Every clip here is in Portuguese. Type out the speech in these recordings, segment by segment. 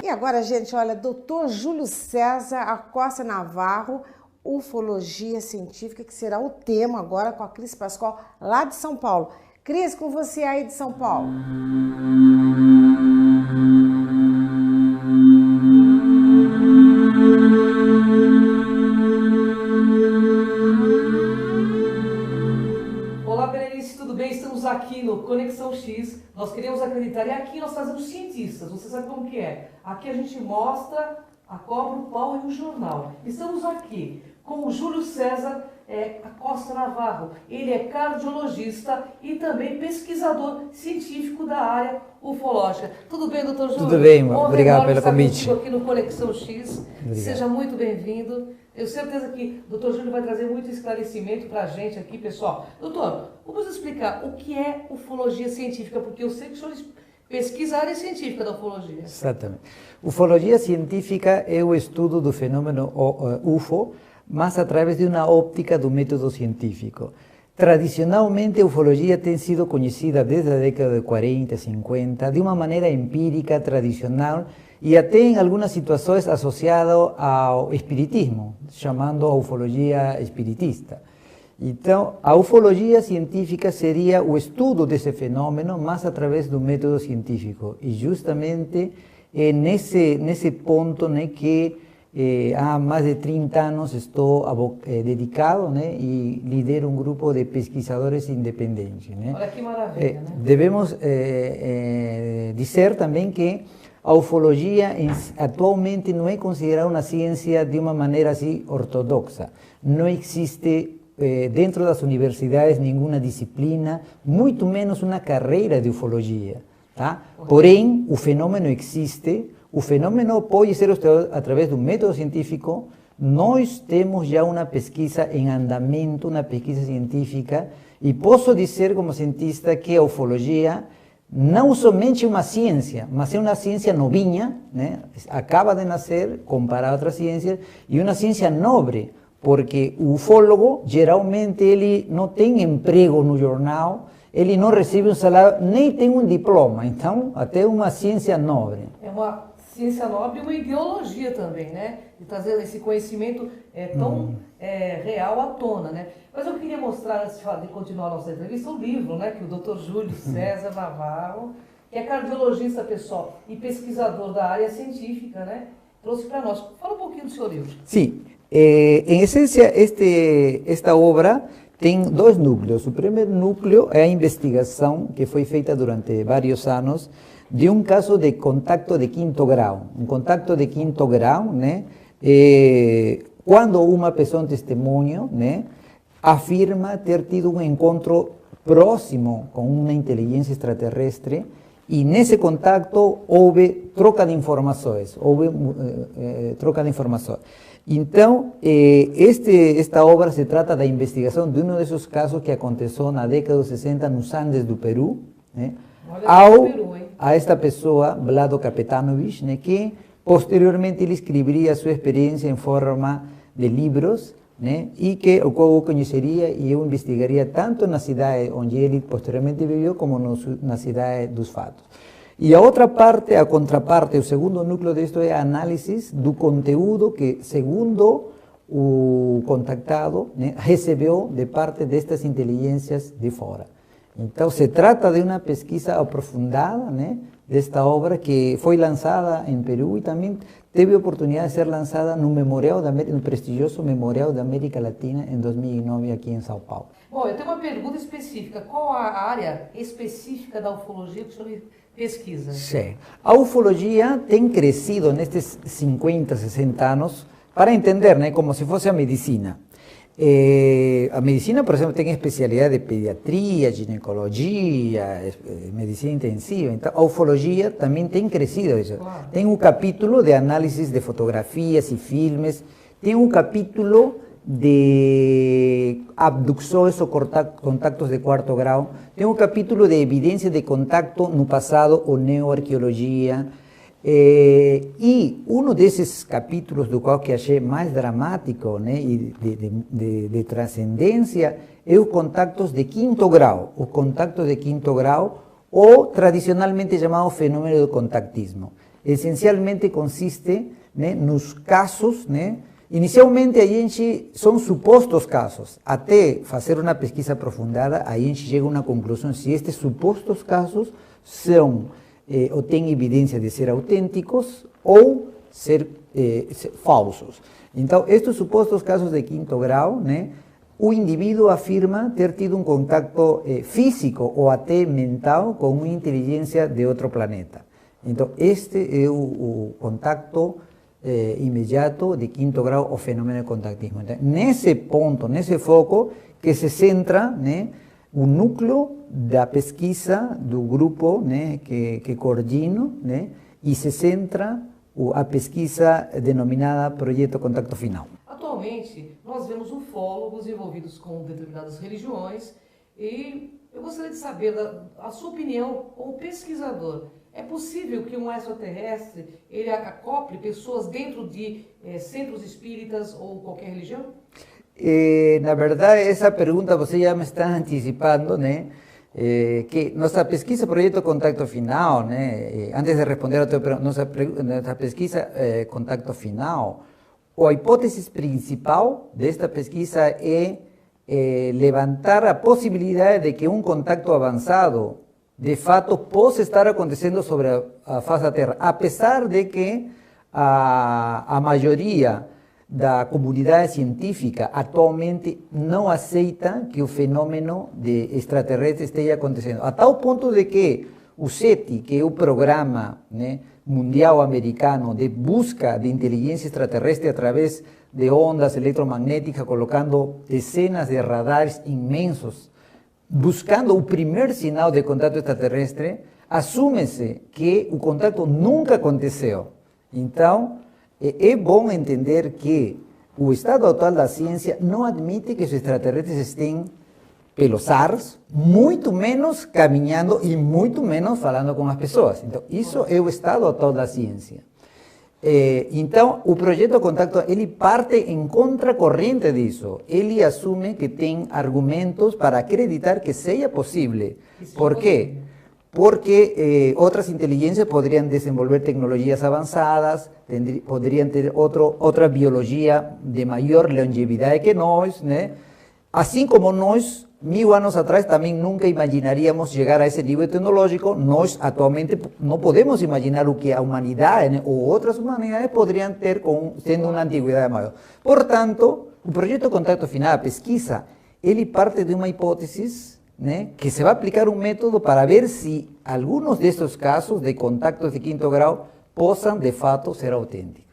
E agora, gente, olha, Dr. Júlio César Acosta Navarro, ufologia científica, que será o tema agora com a Cris Pascoal, lá de São Paulo. Cris, com você aí de São Paulo. Olá, Berenice, tudo bem? Estamos aqui no Conexão X. Nós queremos acreditar. E aqui nós fazemos cientistas. Você sabe como que é? Aqui a gente mostra a cobra, o pau e o jornal. Estamos aqui com o Júlio César Acosta Navarro. Ele é cardiologista e também pesquisador científico da área ufológica. Tudo bem, doutor Júlio? Tudo bem, obrigado pelo convite. Aqui no Conexão X. Obrigado. Seja muito bem-vindo. Tenho certeza que o doutor Júlio vai trazer muito esclarecimento para a gente aqui, pessoal. Doutor, vamos explicar o que é ufologia científica, porque eu sei que o senhor pesquisa a área científica da ufologia. Exatamente. Ufologia científica é o estudo do fenômeno UFO, mas através de uma óptica do método científico. Tradicionalmente, a ufologia tem sido conhecida desde a década de 40, 50, de uma maneira empírica, tradicional, e até em algumas situações associado ao espiritismo, chamando a ufologia espiritista. Então, a ufologia científica seria o estudo desse fenômeno, mas através do método científico. E justamente é nesse ponto, né, que há mais de 30 anos estou dedicado, né, e lidero um grupo de pesquisadores independentes. Né. Olha que maravilha, né? Devemos dizer também que a ufologia atualmente não é considerada uma ciência de uma maneira assim ortodoxa. Não existe dentro das universidades nenhuma disciplina, muito menos uma carreira de ufologia. Tá? Porém, o fenômeno existe, o fenômeno pode ser estudado através do método científico. Nós temos já uma pesquisa em andamento, uma pesquisa científica, e posso dizer como cientista que a ufologia não somente uma ciência, mas é uma ciência novinha, né? Acaba de nascer, comparado a outras ciências, e uma ciência nobre, porque o ufólogo, geralmente, ele não tem emprego no jornal, ele não recebe um salário, nem tem um diploma, então, até uma ciência nobre. É uma ciência nobre e uma ideologia também, né? De trazer esse conhecimento tão real à tona, né? Mas eu queria mostrar, antes de continuar a nossa entrevista, o livro, né? Que o Dr. Júlio César Navarro, que é cardiologista, pessoal, e pesquisador da área científica, né? Trouxe para nós. Fala um pouquinho do seu livro. Sim. Em essência, esta obra tem dois núcleos. O primeiro núcleo é a investigação que foi feita durante vários anos de um caso de contacto de quinto grau. Um contacto de quinto grau, né? Quando uma pessoa, um testemunho, né, afirma ter tido um encontro próximo com uma inteligência extraterrestre, e nesse contato houve troca de informações, Então, esta obra se trata da investigação de um desses casos que aconteceu na década de 60 nos Andes do Peru, né? A esta pessoa, Vlado Kapetanovich, né, que posteriormente ele escreveria sua experiência em forma de livros, né, e o qual eu conheceria e eu investigaria tanto na cidade onde ele posteriormente viveu, como na cidade dos fatos. E a outra parte, a contraparte, o segundo núcleo disto é a análise do conteúdo que, segundo o contactado, né, recebeu de parte destas inteligências de fora. Então, se trata de uma pesquisa aprofundada, né, desta obra que foi lançada em Peru e também teve a oportunidade de ser lançada no prestigioso Memorial da América Latina em 2009 aqui em São Paulo. Bom, eu tenho uma pergunta específica. Qual a área específica da ufologia que o senhor pesquisa? Sim. A ufologia tem crescido nestes 50, 60 anos, para entender, né, como se fosse a medicina. A medicina, por exemplo, tem especialidade de pediatria, ginecologia, medicina intensiva. Então, a ufologia também tem crescido isso. Claro. Tem um capítulo de análise de fotografias e filmes, tem um capítulo de abduções ou contactos de quarto grau, tem um capítulo de evidência de contato no passado ou neoarqueologia. E um desses capítulos do qual que achei mais dramático, né, e de transcendência é os contactos de quinto grau. Os contactos de quinto grau, ou tradicionalmente chamado fenômeno do contactismo. essencialmente consiste, né, nos casos, né? Inicialmente a gente são supostos casos, até fazer uma pesquisa aprofundada, aí a gente chega a uma conclusão se estes supostos casos são ou têm evidência de ser autênticos ou ser falsos. Então, estes supostos casos de quinto grau, né, o indivíduo afirma ter tido um contato físico ou até mental com uma inteligência de outro planeta. Então, este é o contato imediato de quinto grau, o fenômeno de contactismo. Então, nesse ponto, nesse foco, que se centra, né, o núcleo da pesquisa do grupo, né, que coordeno, né, e se centra a pesquisa denominada Projeto Contacto Final. Atualmente, nós vemos ufólogos envolvidos com determinadas religiões e eu gostaria de saber a sua opinião como pesquisador. É possível que um extraterrestre ele acople pessoas dentro de centros espíritas ou qualquer religião? Na verdade, essa pergunta você já me está antecipando, né? Que nossa pesquisa Projeto Contacto Final, né? Antes de responder a tua pergunta, nossa pesquisa Contacto Final, a hipótese principal desta pesquisa é levantar a possibilidade de que um contacto avançado de fato possa estar acontecendo sobre a face da Terra, apesar de que a maioria da comunidade científica atualmente não aceita que o fenômeno de extraterrestre esteja acontecendo, a tal ponto de que o SETI, que é o programa, né, mundial americano de busca de inteligência extraterrestre através de ondas eletromagnéticas, colocando dezenas de radares imensos, buscando o primeiro sinal de contato extraterrestre, assume-se que o contato nunca aconteceu. Então, é bom entender que o estado atual da ciência não admite que os extraterrestres estejam pelos ares, muito menos caminhando e muito menos falando com as pessoas. Então, isso é o estado atual da ciência. Então, o projeto Contacto, ele parte em contracorrente disso. Ele assume que tem argumentos para acreditar que seja possível. Por quê? Porque outras inteligências poderiam desenvolver tecnologias avançadas, poderiam ter outra biologia de maior longevidade que nós, né? Assim como nós, 1000 anos atrás, também nunca imaginaríamos chegar a esse nível tecnológico. Nós, atualmente, não podemos imaginar o que a humanidade, né, ou outras humanidades poderiam ter tendo uma antiguidade maior. Portanto, o projeto Contacto Final, a pesquisa, ele parte de uma hipótese, né, que se vai aplicar um método para ver se alguns desses casos de contactos de quinto grau possam, de fato, ser autênticos.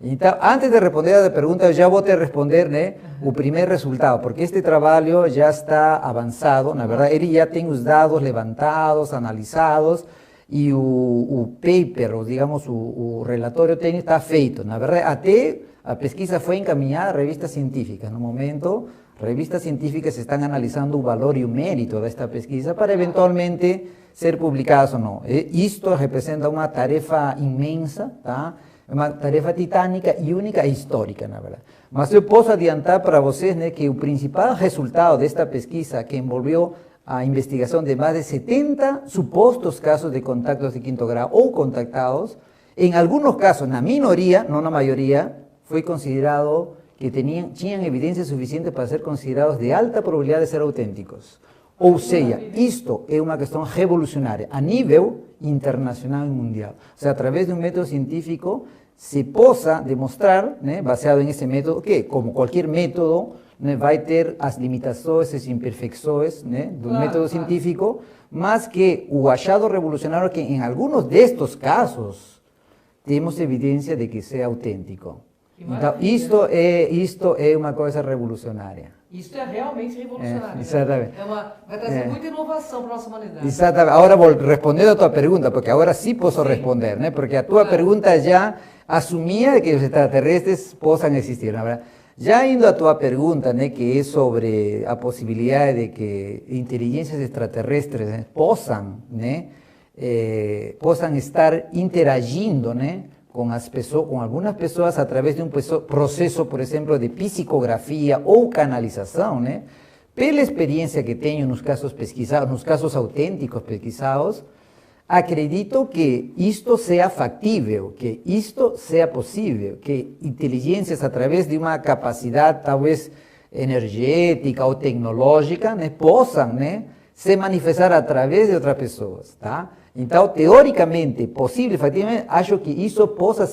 Então, antes de responder a pergunta, eu já vou te responder, né, o primeiro resultado, porque este trabalho já está avançado, na verdade, ele já tem os dados levantados, analisados, e o paper, ou digamos, o relatório técnico está feito. Na verdade, até a pesquisa foi encaminhada a revistas científicas. No momento, revistas científicas estão analisando o valor e o mérito desta pesquisa para, eventualmente, ser publicadas ou não. Isto representa uma tarefa imensa, tá? Uma tarefa titânica e única e histórica, na verdade. Mas eu posso adiantar para vocês, né, que o principal resultado desta pesquisa, que envolveu a investigação de mais de 70 supostos casos de contactos de quinto grau ou contactados, em alguns casos, na minoria, não na maioria, foi considerado que tinham evidência suficiente para ser considerados de alta probabilidade de ser autênticos. Ou seja, isto é uma questão revolucionária a nível internacional e mundial. Ou seja, através de um método científico se possa demonstrar, né, baseado nesse método, que, como qualquer método, né, vai ter as limitações, as imperfeições, né, do método científico, mas que o achado revolucionário é que em alguns destes casos temos evidência de que seja autêntico. Então, isto é uma coisa revolucionária. Isso é realmente revolucionário. Exatamente. Vai trazer muita inovação para a nossa humanidade. Exatamente. Agora vou responder a tua pergunta, porque agora sim posso responder, né? Porque a tua pergunta já assumia que os extraterrestres possam existir, na verdade. Já indo à tua pergunta, né, que é sobre a possibilidade de que inteligências extraterrestres, né, possam estar interagindo, né, com as pessoas, com algumas pessoas através de um processo, por exemplo, de psicografia ou canalização, né? Pela experiência que tenho nos casos pesquisados, nos casos autênticos pesquisados, acredito que isto seja factível, que isto seja possível, que inteligências através de uma capacidade talvez energética ou tecnológica, né, possam, né, se manifestar através de outras pessoas, tá? Então, teoricamente, possível, efetivamente, acho que isso possa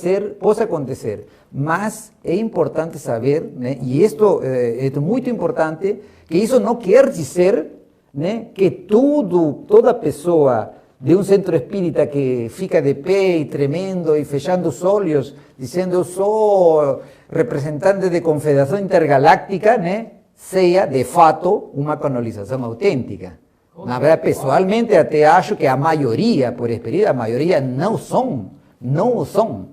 acontecer, mas é importante saber, né, e isto é muito importante, que isso não quer dizer, né, que toda pessoa de um centro espírita que fica de pé e tremendo e fechando os olhos, dizendo eu sou representante de confederação intergaláctica, né, seja de fato uma canalização autêntica. Na verdade, pessoalmente, até acho que a maioria, por experiência, a maioria não o são.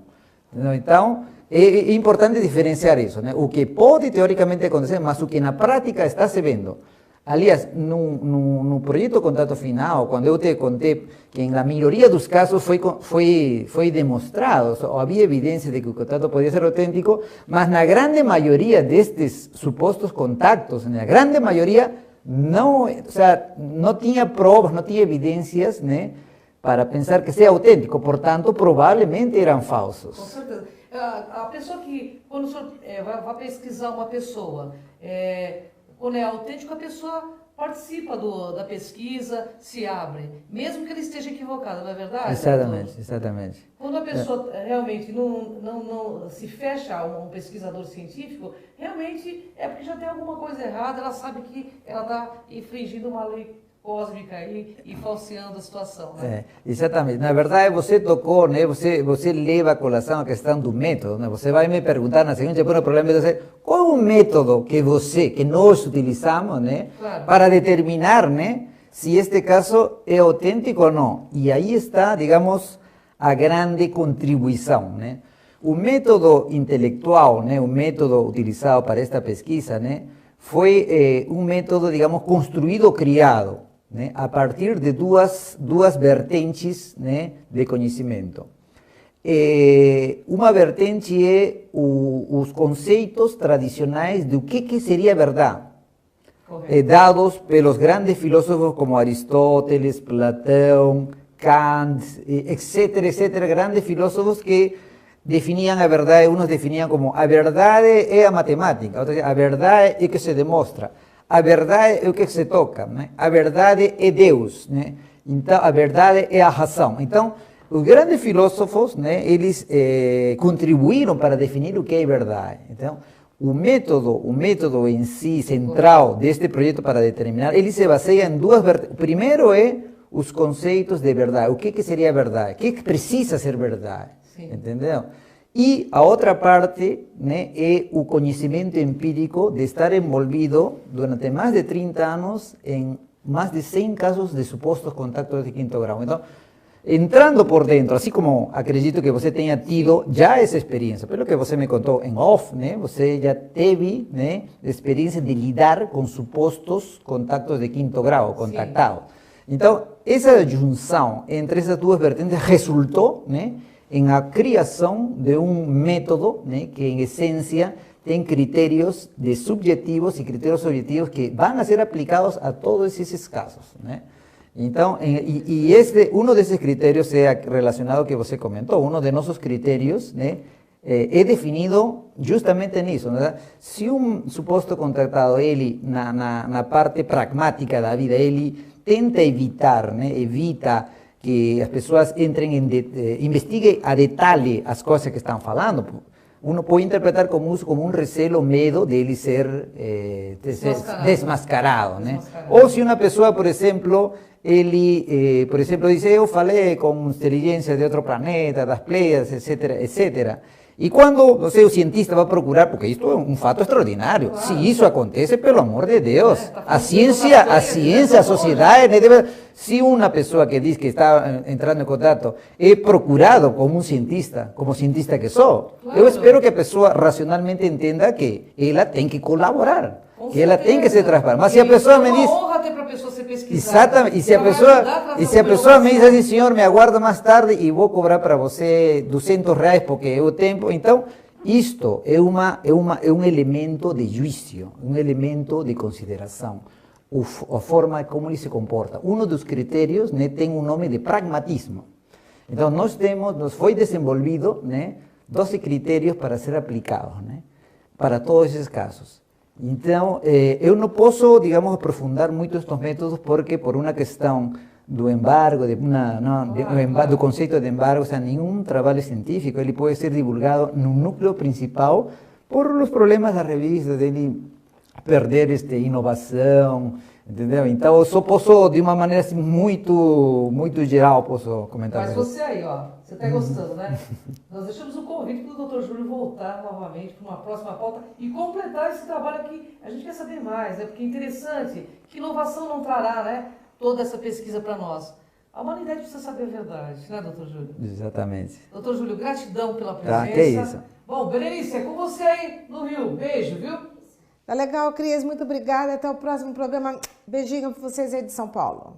Então, é importante diferenciar isso, né? O que pode teoricamente acontecer, mas o que na prática está se vendo. Aliás, no projeto Contato Final, quando eu te contei que na maioria dos casos foi demonstrado, ou havia evidência de que o contato podia ser autêntico, mas na grande maioria destes supostos contactos, na grande maioria, não tinha provas, não tinha evidências, né, para pensar que seja autêntico, portanto, provavelmente eram falsos. Com certeza. A pessoa que, quando o senhor vai pesquisar uma pessoa, quando é autêntico, a pessoa participa da pesquisa, se abre, mesmo que ele esteja equivocado, não é verdade? Exatamente, exatamente. Quando a pessoa realmente não se fecha a um pesquisador científico, realmente é porque já tem alguma coisa errada, ela sabe que ela está infringindo uma lei cósmica e falseando a situação. Né? Exatamente. Na verdade, você tocou, né? Você leva a colação a questão do método. Né? Você vai me perguntar na seguinte, por problema de dizer, qual é o método que nós utilizamos, né? Claro. Para determinar, né, se este caso é autêntico ou não. E aí está, digamos, a grande contribuição, né? O método intelectual, né, o método utilizado para esta pesquisa, né, foi um método, digamos, construído, criado, né, a partir de duas vertentes, né, de conhecimento. Uma vertente é os conceitos tradicionais do que seria verdade, dados pelos grandes filósofos como Aristóteles, Platão, Kant, etc., grandes filósofos que definiam a verdade. Uns definiam como a verdade é a matemática, outros a verdade é o que se demonstra, a verdade é o que se toca, né? A verdade é Deus, né? Então a verdade é a razão. Então os grandes filósofos, né, eles contribuíram para definir o que é verdade. Então o método em si central deste projeto para determinar, ele se baseia em duas vertentes. O primeiro é os conceitos de verdade, o que seria verdade, o que precisa ser verdade. Sim. Entendeu? E a outra parte, né, é o conhecimento empírico de estar envolvido durante mais de 30 anos em mais de 100 casos de supostos contactos de quinto grau. Então, entrando por dentro, assim como acredito que você tenha tido já essa experiência, pelo que você me contou em off, né, você já teve, né, experiência de lidar com supostos contactos de quinto grau, contactados. Então, essa junção entre essas duas vertentes resultou, né, em a criação de um método, né, que em essência tem critérios de subjetivos e critérios objetivos que vão a ser aplicados a todos esses casos, né? Então, um desses critérios é relacionado ao que você comentou. Um de nossos critérios, né, é definido justamente nisso, né? Se um suposto contactado, ele na parte pragmática da vida, ele tenta evitar, né, evita que as pessoas entrem investiguem a detalhe as coisas que estão falando. Uno pode interpretar como um recelo, medo dele ser desmascarado, né? Ou se uma pessoa, por exemplo, diz, eu falei com inteligência de outro planeta, das Pleiades, etc. E quando o cientista vai procurar, porque isto é um fato extraordinário, claro. Se isso acontece, pelo amor de Deus, a ciência, a sociedade, né, se uma pessoa que diz que está entrando em contato é procurado como um cientista, como cientista que sou, claro. Eu espero que a pessoa racionalmente entenda que ela tem que colaborar, que ela tem que ser transparente. Mas se a pessoa me diz... Exatamente, e se a pessoa me diz assim, senhor, me aguarda mais tarde e vou cobrar para você R$200 porque é o tempo, então isto é um elemento de juízo, um elemento de consideração. a forma como ele se comporta. Um dos critérios, né, tem um nome de pragmatismo. Então, nos foi desenvolvido, né, 12 critérios para ser aplicados, né, para todos esses casos. Então, eu não posso, digamos, aprofundar muito estes métodos porque por uma questão do embargo, do conceito de embargo, ou seja, nenhum trabalho científico, ele pode ser divulgado no núcleo principal por os problemas da revista, dele perder inovação, entendeu? Então, eu só posso, de uma maneira assim, muito geral, posso comentar. Mas você aí, ó, você está gostando, né? Nós deixamos um convite para o Dr. Júlio voltar novamente para uma próxima pauta e completar esse trabalho aqui. A gente quer saber mais, né? Porque é interessante. Que inovação não trará, né? Toda essa pesquisa para nós. A humanidade precisa saber a verdade, né, doutor Júlio? Exatamente. Doutor Júlio, gratidão pela presença. Tá, que isso. Bom, Berenice, é com você aí no Rio. Beijo, viu? Tá legal, Cris. Muito obrigada. Até o próximo programa. Beijinho para vocês aí de São Paulo.